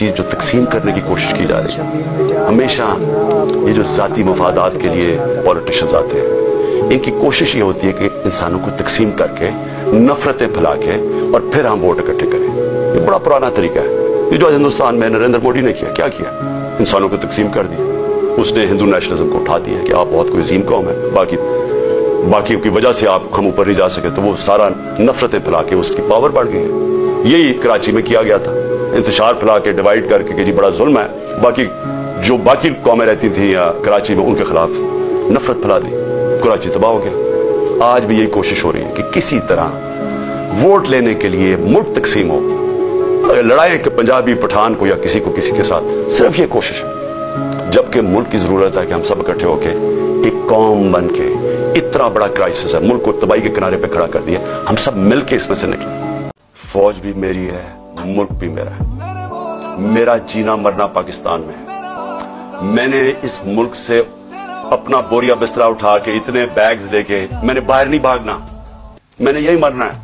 की जो तकसीम करने की कोशिश की जा रही है। हमेशा ये जो ज़ाती मफादात के लिए पॉलिटिशियंस आते हैं, इनकी कोशिश ये होती है कि इंसानों को तकसीम करके नफरतें फैला के और फिर हम वोट इकट्ठे करें। ये बड़ा पुराना तरीका है। ये जो हिंदुस्तान में नरेंद्र मोदी ने किया, क्या किया? इंसानों को तकसीम कर दिया। उसने हिंदू नेशनलिज्म को उठा दिया कि आप बहुत कोई अजीम कौम है, बाकी की वजह से आप हम ऊपर नहीं जा सके, तो वो सारा नफरतें फैला के उसकी पावर बढ़ गई है। यही कराची में किया गया था, इंतशार फैला के डिवाइड करके कि जी बड़ा जुल्म है। बाकी कौमें रहती थी या कराची में, उनके खिलाफ नफरत फैला दी, कराची तबाह हो गया। आज भी यही कोशिश हो रही है कि किसी तरह वोट लेने के लिए मुल्क तकसीम हो, लड़ाई के पंजाबी पठान को या किसी को किसी के साथ, सिर्फ ये कोशिश है। जबकि मुल्क की जरूरत है कि हम सब इकट्ठे होके एक कौम बन के, इतना बड़ा क्राइसिस है, मुल्क को तबाही के किनारे पे खड़ा कर दिया, हम सब मिलके इसमें से निकले। फौज भी मेरी है, मुल्क भी मेरा है, मेरा जीना मरना पाकिस्तान में है। मैंने इस मुल्क से अपना बोरिया बिस्तरा उठा के, इतने बैग्स लेके मैंने बाहर नहीं भागना, मैंने यही मरना है।